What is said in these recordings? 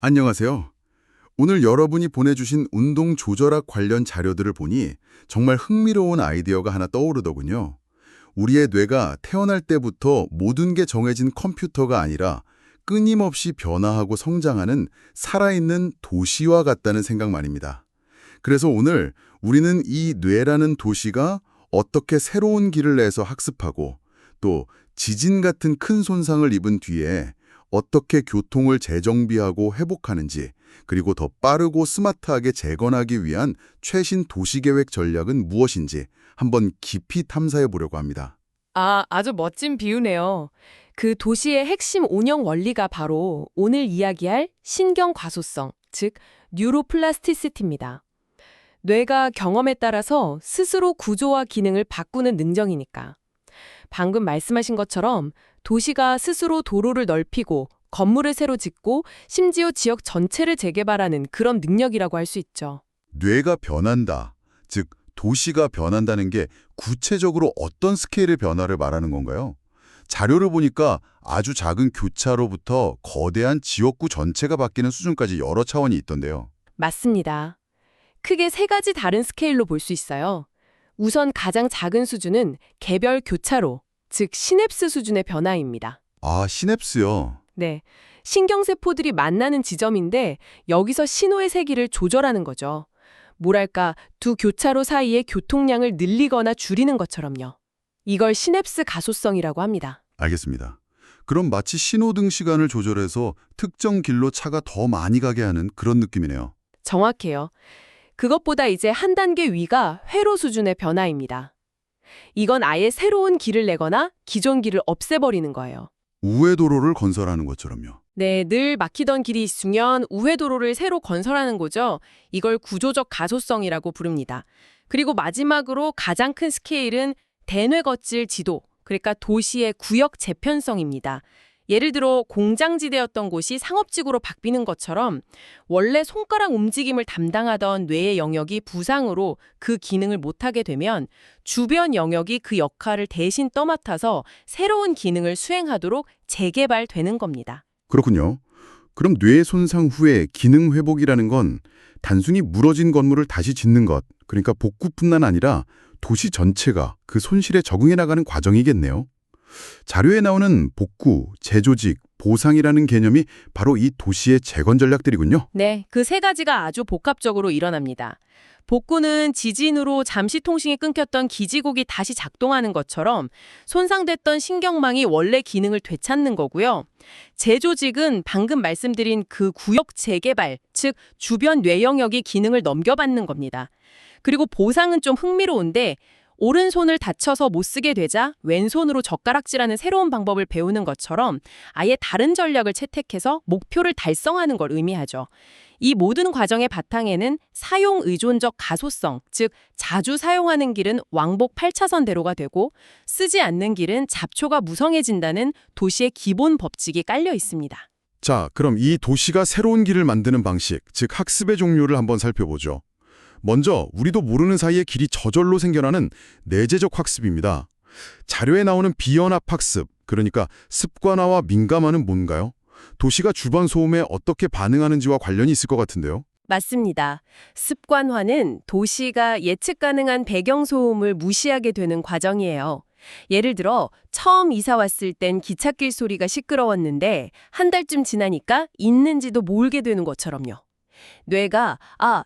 안녕하세요. 오늘 여러분이 보내주신 운동 조절학 관련 자료들을 보니 정말 흥미로운 아이디어가 하나 떠오르더군요. 우리의 뇌가 태어날 때부터 모든 게 정해진 컴퓨터가 아니라 끊임없이 변화하고 성장하는 살아있는 도시와 같다는 생각 말입니다. 그래서 오늘 우리는 이 뇌라는 도시가 어떻게 새로운 길을 내서 학습하고 또 지진 같은 큰 손상을 입은 뒤에 어떻게 교통을 재정비하고 회복하는지, 그리고 더 빠르고 스마트하게 재건하기 위한 최신 도시계획 전략은 무엇인지 한번 깊이 탐사해 보려고 합니다. 아주 멋진 비유네요. 그 도시의 핵심 운영 원리가 바로 오늘 이야기할 신경 과소성, 즉 뉴로플라스티시티입니다. 뇌가 경험에 따라서 스스로 구조와 기능을 바꾸는 능력이니까. 방금 말씀하신 것처럼 도시가 스스로 도로를 넓히고 건물을 새로 짓고 심지어 지역 전체를 재개발하는 그런 능력이라고 할 수 있죠. 뇌가 변한다, 즉 도시가 변한다는 게 구체적으로 어떤 스케일의 변화를 말하는 건가요? 자료를 보니까 아주 작은 교차로부터 거대한 지역구 전체가 바뀌는 수준까지 여러 차원이 있던데요. 맞습니다. 크게 세 가지 다른 스케일로 볼 수 있어요. 우선 가장 작은 수준은 개별 교차로, 즉 시냅스 수준의 변화입니다. 아, 시냅스요. 네, 신경세포들이 만나는 지점인데 여기서 신호의 세기를 조절하는 거죠. 뭐랄까, 두 교차로 사이의 교통량을 늘리거나 줄이는 것처럼요. 이걸 시냅스 가소성이라고 합니다. 알겠습니다. 그럼 마치 신호등 시간을 조절해서 특정 길로 차가 더 많이 가게 하는 그런 느낌이네요. 정확해요. 그것보다 이제 한 단계 위가 회로 수준의 변화입니다. 이건 아예 새로운 길을 내거나 기존 길을 없애버리는 거예요. 우회도로를 건설하는 것처럼요. 네, 늘 막히던 길이 있으면 우회도로를 새로 건설하는 거죠. 이걸 구조적 가소성이라고 부릅니다. 그리고 마지막으로 가장 큰 스케일은 대뇌거질 지도, 그러니까 도시의 구역 재편성입니다. 예를 들어 공장지대였던 곳이 상업지구로 바뀌는 것처럼 원래 손가락 움직임을 담당하던 뇌의 영역이 부상으로 그 기능을 못하게 되면 주변 영역이 그 역할을 대신 떠맡아서 새로운 기능을 수행하도록 재개발되는 겁니다. 그렇군요. 그럼 뇌 손상 후에 기능 회복이라는 건 단순히 무너진 건물을 다시 짓는 것, 그러니까 복구뿐만 아니라 도시 전체가 그 손실에 적응해 나가는 과정이겠네요. 자료에 나오는 복구, 재조직, 보상이라는 개념이 바로 이 도시의 재건 전략들이군요. 네, 그 세 가지가 아주 복합적으로 일어납니다. 복구는 지진으로 잠시 통신이 끊겼던 기지국이 다시 작동하는 것처럼 손상됐던 신경망이 원래 기능을 되찾는 거고요. 재조직은 방금 말씀드린 그 구역 재개발, 즉 주변 뇌 영역이 기능을 넘겨받는 겁니다. 그리고 보상은 좀 흥미로운데 오른손을 다쳐서 못 쓰게 되자 왼손으로 젓가락질하는 새로운 방법을 배우는 것처럼 아예 다른 전략을 채택해서 목표를 달성하는 걸 의미하죠. 이 모든 과정의 바탕에는 사용 의존적 가소성, 즉 자주 사용하는 길은 왕복 8차선대로가 되고 쓰지 않는 길은 잡초가 무성해진다는 도시의 기본 법칙이 깔려 있습니다. 자, 그럼 이 도시가 새로운 길을 만드는 방식, 즉 학습의 종류를 한번 살펴보죠. 먼저 우리도 모르는 사이에 길이 저절로 생겨나는 내재적 학습입니다. 자료에 나오는 비연합 학습, 그러니까 습관화와 민감화는 뭔가요? 도시가 주변 소음에 어떻게 반응하는지와 관련이 있을 것 같은데요. 맞습니다. 습관화는 도시가 예측 가능한 배경소음을 무시하게 되는 과정이에요. 예를 들어 처음 이사 왔을 땐 기찻길 소리가 시끄러웠는데 한 달쯤 지나니까 있는지도 모르게 되는 것처럼요. 뇌가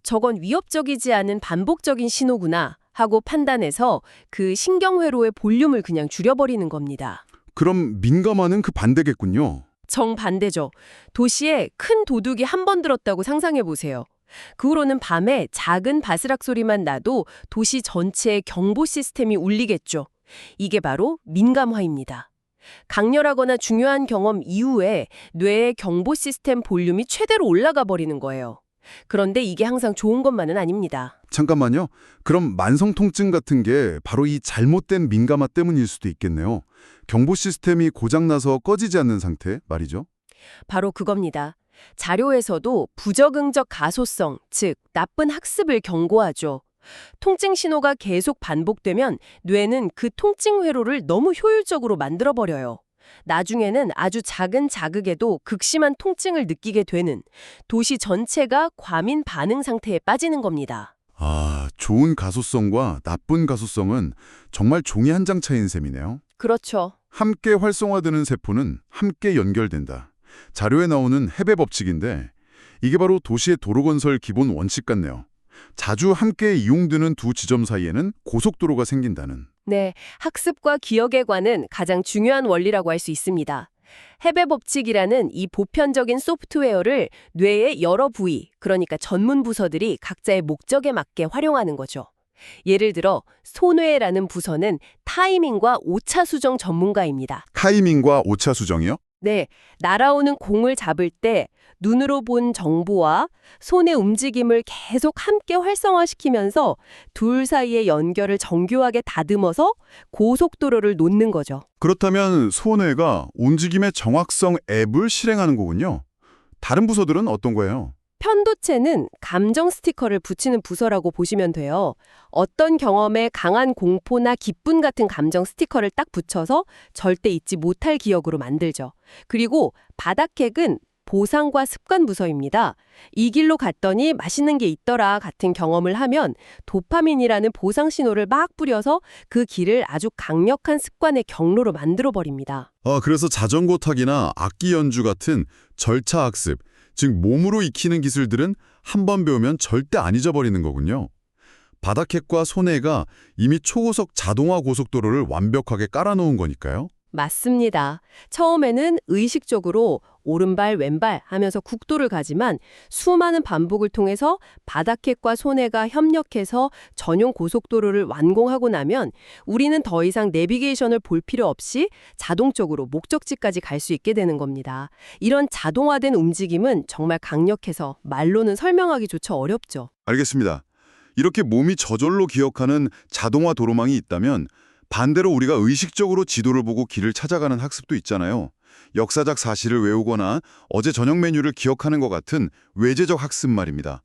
저건 위협적이지 않은 반복적인 신호구나 하고 판단해서 그 신경회로의 볼륨을 그냥 줄여버리는 겁니다. 그럼 민감화는 그 반대겠군요. 정반대죠. 도시에 큰 도둑이 한 번 들었다고 상상해 보세요. 그 후로는 밤에 작은 바스락 소리만 나도 도시 전체의 경보 시스템이 울리겠죠. 이게 바로 민감화입니다. 강렬하거나 중요한 경험 이후에 뇌의 경보 시스템 볼륨이 최대로 올라가 버리는 거예요. 그런데 이게 항상 좋은 것만은 아닙니다. 잠깐만요. 그럼 만성 통증 같은 게 바로 이 잘못된 민감화 때문일 수도 있겠네요. 경보 시스템이 고장나서 꺼지지 않는 상태 말이죠. 바로 그겁니다. 자료에서도 부적응적 가소성, 즉 나쁜 학습을 경고하죠. 통증 신호가 계속 반복되면 뇌는 그 통증 회로를 너무 효율적으로 만들어버려요. 나중에는 아주 작은 자극에도 극심한 통증을 느끼게 되는 도시 전체가 과민 반응 상태에 빠지는 겁니다. 아, 좋은 가소성과 나쁜 가소성은 정말 종이 한 장 차이인 셈이네요. 그렇죠. 함께 활성화되는 세포는 함께 연결된다. 자료에 나오는 헤베 법칙인데 이게 바로 도시의 도로 건설 기본 원칙 같네요. 자주 함께 이용되는 두 지점 사이에는 고속도로가 생긴다는. 네, 학습과 기억에 관한 가장 중요한 원리라고 할 수 있습니다. 헤베 법칙이라는 이 보편적인 소프트웨어를 뇌의 여러 부위, 그러니까 전문 부서들이 각자의 목적에 맞게 활용하는 거죠. 예를 들어 손뇌라는 부서는 타이밍과 오차 수정 전문가입니다. 타이밍과 오차 수정이요? 네, 날아오는 공을 잡을 때 눈으로 본 정보와 손의 움직임을 계속 함께 활성화시키면서 둘 사이의 연결을 정교하게 다듬어서 고속도로를 놓는 거죠. 그렇다면 손해가 움직임의 정확성 앱을 실행하는 거군요. 다른 부서들은 어떤 거예요? 편도체는 감정 스티커를 붙이는 부서라고 보시면 돼요. 어떤 경험에 강한 공포나 기쁨 같은 감정 스티커를 딱 붙여서 절대 잊지 못할 기억으로 만들죠. 그리고 바닥핵은 보상과 습관 부서입니다. 이 길로 갔더니 맛있는 게 있더라 같은 경험을 하면 도파민이라는 보상 신호를 막 뿌려서 그 길을 아주 강력한 습관의 경로로 만들어버립니다. 그래서 자전거 타기나 악기 연주 같은 절차 학습, 즉 몸으로 익히는 기술들은 한 번 배우면 절대 안 잊어버리는 거군요. 바닥핵과 손해가 이미 초고속 자동화 고속도로를 완벽하게 깔아놓은 거니까요. 맞습니다. 처음에는 의식적으로 오른발, 왼발 하면서 국도를 가지만 수많은 반복을 통해서 바닥핵과 손해가 협력해서 전용 고속도로를 완공하고 나면 우리는 더 이상 내비게이션을 볼 필요 없이 자동적으로 목적지까지 갈 수 있게 되는 겁니다. 이런 자동화된 움직임은 정말 강력해서 말로는 설명하기조차 어렵죠. 알겠습니다. 이렇게 몸이 저절로 기억하는 자동화 도로망이 있다면 반대로 우리가 의식적으로 지도를 보고 길을 찾아가는 학습도 있잖아요. 역사적 사실을 외우거나 어제 저녁 메뉴를 기억하는 것 같은 외재적 학습 말입니다.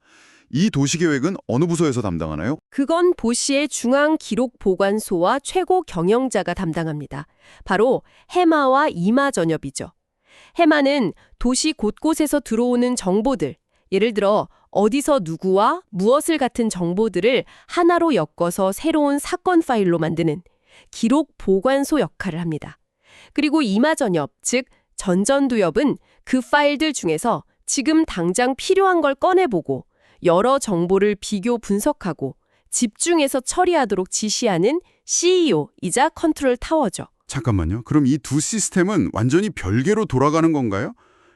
이 도시계획은 어느 부서에서 담당하나요? 그건 보시의 중앙기록보관소와 최고 경영자가 담당합니다. 바로 해마와 이마전엽이죠. 해마는 도시 곳곳에서 들어오는 정보들, 예를 들어 어디서 누구와 무엇을 같은 정보들을 하나로 엮어서 새로운 사건 파일로 만드는 기록 보관소 역할을 합니다. 그리고 이마전엽, 즉 전전두엽은 그 파일들 중에서 지금 당장 필요한 걸 꺼내보고 여러 정보를 비교 분석하고 집중해서 처리하도록 지시하는 CEO이자 컨트롤 타워죠. 잠깐만요. 그럼 이 두 시스템은 완전히 별개로 돌아가는 건가요?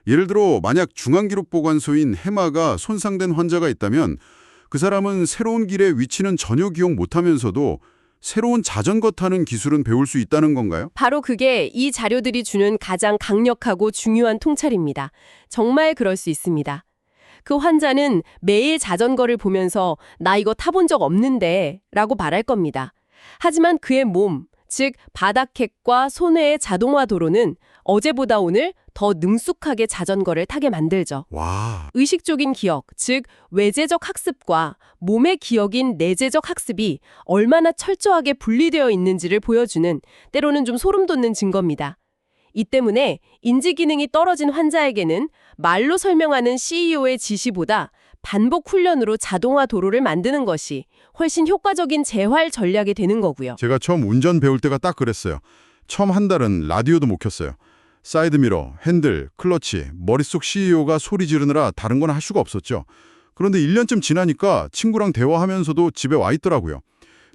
예를 들어 만약 중앙기록보관소인 해마가 손상된 환자가 있다면 그 사람은 새로운 길의 위치는 전혀 기억 못하면서도 새로운 자전거 타는 기술은 배울 수 있다는 건가요? 바로 그게 이 자료들이 주는 가장 강력하고 중요한 통찰입니다. 정말 그럴 수 있습니다. 그 환자는 매일 자전거를 보면서 나 이거 타본 적 없는데 라고 말할 겁니다. 하지만 그의 몸, 즉 바닥핵과 손해의 자동화 도로는 어제보다 오늘 더 능숙하게 자전거를 타게 만들죠. 와, 의식적인 기억, 즉 외재적 학습과 몸의 기억인 내재적 학습이 얼마나 철저하게 분리되어 있는지를 보여주는 때로는 좀 소름 돋는 증거입니다. 이 때문에 인지 기능이 떨어진 환자에게는 말로 설명하는 CEO의 지시보다 반복 훈련으로 자동화 도로를 만드는 것이 훨씬 효과적인 재활 전략이 되는 거고요. 제가 처음 운전 배울 때가 딱 그랬어요. 처음 한 달은 라디오도 못 켰어요. 사이드미러, 핸들, 클러치, 머릿속 CEO가 소리 지르느라 다른 건 할 수가 없었죠. 그런데 1년쯤 지나니까 친구랑 대화하면서도 집에 와 있더라고요.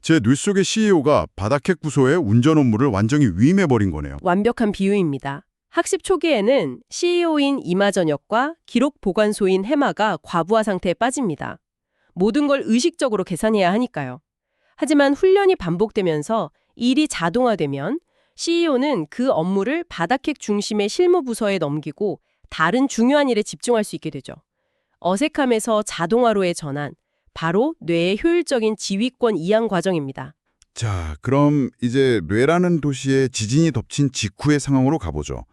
제 뇌 속의 CEO가 바닥핵 부서의 운전 업무를 완전히 위임해버린 거네요. 완벽한 비유입니다. 학습 초기에는 CEO인 이마전역과 기록 보관소인 해마가 과부하 상태에 빠집니다. 모든 걸 의식적으로 계산해야 하니까요. 하지만 훈련이 반복되면서 일이 자동화되면 CEO는 그 업무를 바닥핵 중심의 실무 부서에 넘기고 다른 중요한 일에 집중할 수 있게 되죠. 어색함에서 자동화로의 전환, 바로 뇌의 효율적인 지휘권 이양 과정입니다. 자, 그럼 이제 뇌라는 도시에 지진이 덮친 직후의 상황으로 가보죠.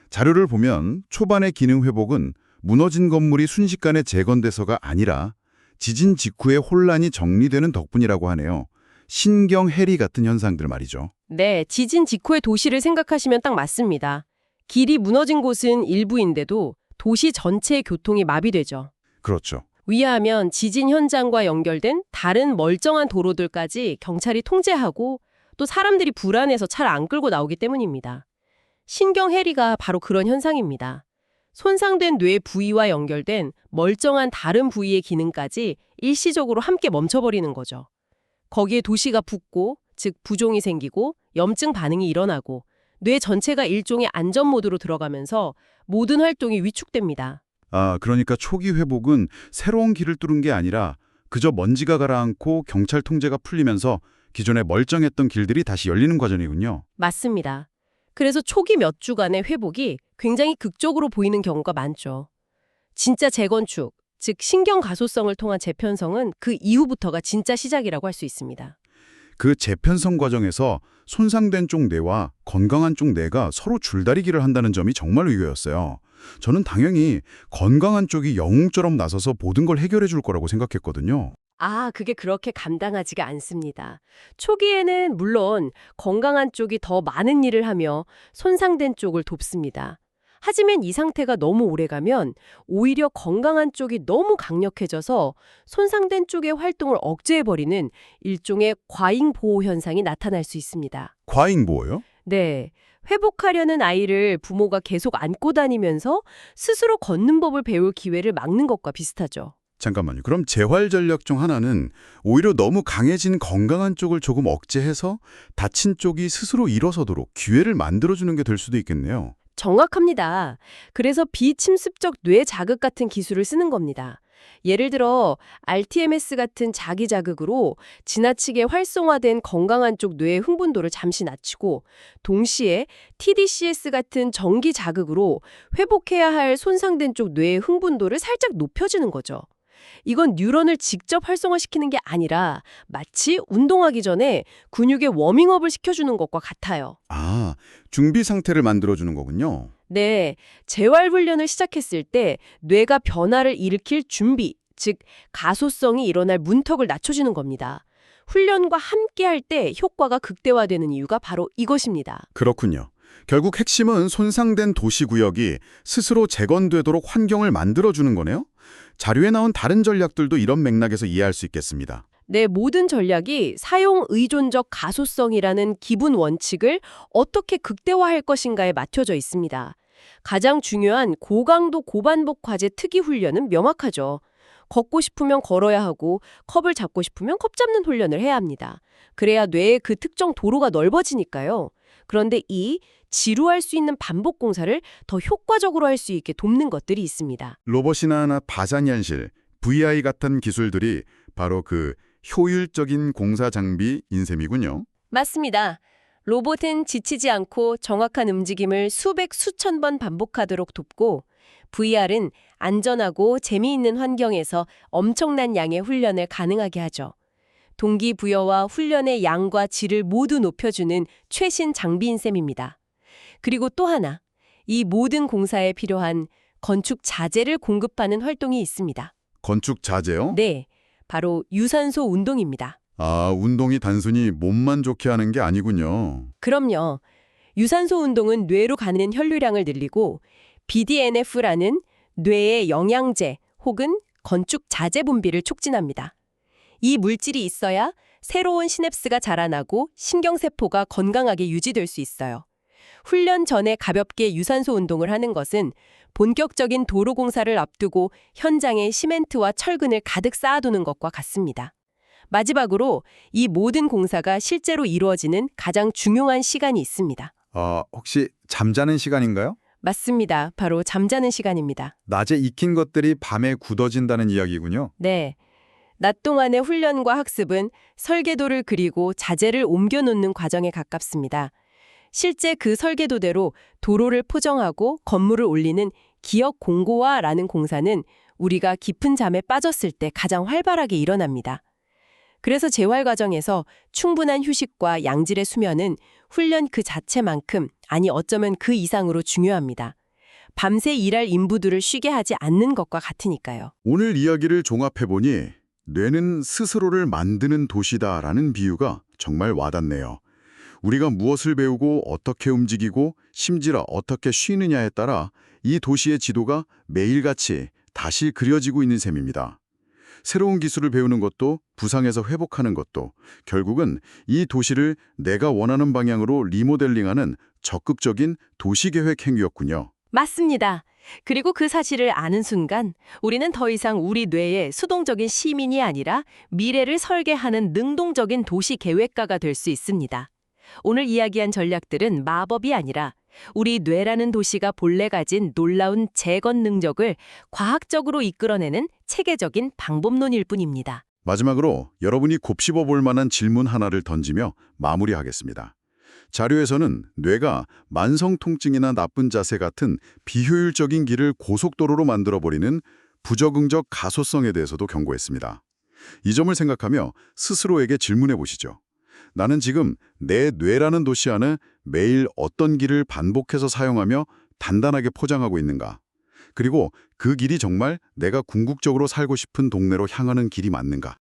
자료를 보면 초반의 기능 회복은 무너진 건물이 순식간에 재건돼서가 아니라 지진 직후의 혼란이 정리되는 덕분이라고 하네요. 신경 해리 같은 현상들 말이죠. 네, 지진 직후의 도시를 생각하시면 딱 맞습니다. 길이 무너진 곳은 일부인데도 도시 전체의 교통이 마비되죠. 그렇죠. 위하면 지진 현장과 연결된 다른 멀쩡한 도로들까지 경찰이 통제하고 또 사람들이 불안해서 차를 안 끌고 나오기 때문입니다. 신경 해리가 바로 그런 현상입니다. 손상된 뇌 부위와 연결된 멀쩡한 다른 부위의 기능까지 일시적으로 함께 멈춰버리는 거죠. 거기에 도시가 붓고, 즉 부종이 생기고 염증 반응이 일어나고 뇌 전체가 일종의 안전 모드로 들어가면서 모든 활동이 위축됩니다. 그러니까 초기 회복은 새로운 길을 뚫은 게 아니라 그저 먼지가 가라앉고 경찰 통제가 풀리면서 기존에 멀쩡했던 길들이 다시 열리는 과정이군요. 맞습니다. 그래서 초기 몇 주간의 회복이 굉장히 극적으로 보이는 경우가 많죠. 진짜 재건축, 즉 신경 가소성을 통한 재편성은 그 이후부터가 진짜 시작이라고 할 수 있습니다. 그 재편성 과정에서 손상된 쪽 뇌와 건강한 쪽 뇌가 서로 줄다리기를 한다는 점이 정말 의외였어요. 저는 당연히 건강한 쪽이 영웅처럼 나서서 모든 걸 해결해 줄 거라고 생각했거든요. 그게 그렇게 감당하지가 않습니다. 초기에는 물론 건강한 쪽이 더 많은 일을 하며 손상된 쪽을 돕습니다. 하지만 이 상태가 너무 오래가면 오히려 건강한 쪽이 너무 강력해져서 손상된 쪽의 활동을 억제해버리는 일종의 과잉 보호 현상이 나타날 수 있습니다. 과잉 보호요? 네. 회복하려는 아이를 부모가 계속 안고 다니면서 스스로 걷는 법을 배울 기회를 막는 것과 비슷하죠. 잠깐만요. 그럼 재활 전략 중 하나는 오히려 너무 강해진 건강한 쪽을 조금 억제해서 다친 쪽이 스스로 일어서도록 기회를 만들어주는 게 될 수도 있겠네요. 정확합니다. 그래서 비침습적 뇌 자극 같은 기술을 쓰는 겁니다. 예를 들어 RTMS 같은 자기 자극으로 지나치게 활성화된 건강한 쪽 뇌의 흥분도를 잠시 낮추고 동시에 TDCS 같은 전기 자극으로 회복해야 할 손상된 쪽 뇌의 흥분도를 살짝 높여주는 거죠. 이건 뉴런을 직접 활성화시키는 게 아니라 마치 운동하기 전에 근육의 워밍업을 시켜주는 것과 같아요. 준비 상태를 만들어주는 거군요. 네, 재활훈련을 시작했을 때 뇌가 변화를 일으킬 준비, 즉 가소성이 일어날 문턱을 낮춰주는 겁니다. 훈련과 함께 할 때 효과가 극대화되는 이유가 바로 이것입니다. 그렇군요. 결국 핵심은 손상된 도시구역이 스스로 재건되도록 환경을 만들어주는 거네요. 자료에 나온 다른 전략들도 이런 맥락에서 이해할 수 있겠습니다. 내 모든 전략이 사용 의존적 가소성이라는 기본 원칙을 어떻게 극대화할 것인가에 맞춰져 있습니다. 가장 중요한 고강도 고반복 과제 특기 훈련은 명확하죠. 걷고 싶으면 걸어야 하고 컵을 잡고 싶으면 컵 잡는 훈련을 해야 합니다. 그래야 뇌의 그 특정 도로가 넓어지니까요. 그런데 이 지루할 수 있는 반복 공사를 더 효과적으로 할 수 있게 돕는 것들이 있습니다. 로봇이나 바산현실, VI 같은 기술들이 바로 그 효율적인 공사 장비인 셈이군요. 맞습니다. 로봇은 지치지 않고 정확한 움직임을 수백, 수천 번 반복하도록 돕고 VR은 안전하고 재미있는 환경에서 엄청난 양의 훈련을 가능하게 하죠. 동기부여와 훈련의 양과 질을 모두 높여주는 최신 장비인 셈입니다. 그리고 또 하나, 이 모든 공사에 필요한 건축 자재를 공급하는 활동이 있습니다. 건축 자재요? 네, 바로 유산소 운동입니다. 운동이 단순히 몸만 좋게 하는 게 아니군요. 그럼요. 유산소 운동은 뇌로 가는 혈류량을 늘리고 BDNF라는 뇌의 영양제 혹은 건축 자재 분비를 촉진합니다. 이 물질이 있어야 새로운 시냅스가 자라나고 신경세포가 건강하게 유지될 수 있어요. 훈련 전에 가볍게 유산소 운동을 하는 것은 본격적인 도로 공사를 앞두고 현장에 시멘트와 철근을 가득 쌓아두는 것과 같습니다. 마지막으로 이 모든 공사가 실제로 이루어지는 가장 중요한 시간이 있습니다. 혹시 잠자는 시간인가요? 맞습니다. 바로 잠자는 시간입니다. 낮에 익힌 것들이 밤에 굳어진다는 이야기군요. 네. 낮 동안의 훈련과 학습은 설계도를 그리고 자재를 옮겨놓는 과정에 가깝습니다. 실제 그 설계도대로 도로를 포정하고 건물을 올리는 기억 공고화라는 공사는 우리가 깊은 잠에 빠졌을 때 가장 활발하게 일어납니다. 그래서 재활 과정에서 충분한 휴식과 양질의 수면은 훈련 그 자체만큼, 아니 어쩌면 그 이상으로 중요합니다. 밤새 일할 인부들을 쉬게 하지 않는 것과 같으니까요. 오늘 이야기를 종합해보니 뇌는 스스로를 만드는 도시다라는 비유가 정말 와닿네요. 우리가 무엇을 배우고 어떻게 움직이고 심지어 어떻게 쉬느냐에 따라 이 도시의 지도가 매일같이 다시 그려지고 있는 셈입니다. 새로운 기술을 배우는 것도 부상에서 회복하는 것도 결국은 이 도시를 내가 원하는 방향으로 리모델링하는 적극적인 도시계획 행위였군요. 맞습니다. 그리고 그 사실을 아는 순간 우리는 더 이상 우리 뇌의 수동적인 시민이 아니라 미래를 설계하는 능동적인 도시 계획가가 될 수 있습니다. 오늘 이야기한 전략들은 마법이 아니라 우리 뇌라는 도시가 본래 가진 놀라운 재건 능력을 과학적으로 이끌어내는 체계적인 방법론일 뿐입니다. 마지막으로 여러분이 곱씹어 볼 만한 질문 하나를 던지며 마무리하겠습니다. 자료에서는 뇌가 만성 통증이나 나쁜 자세 같은 비효율적인 길을 고속도로로 만들어버리는 부적응적 가소성에 대해서도 경고했습니다. 이 점을 생각하며 스스로에게 질문해 보시죠. 나는 지금 내 뇌라는 도시 안에 매일 어떤 길을 반복해서 사용하며 단단하게 포장하고 있는가? 그리고 그 길이 정말 내가 궁극적으로 살고 싶은 동네로 향하는 길이 맞는가?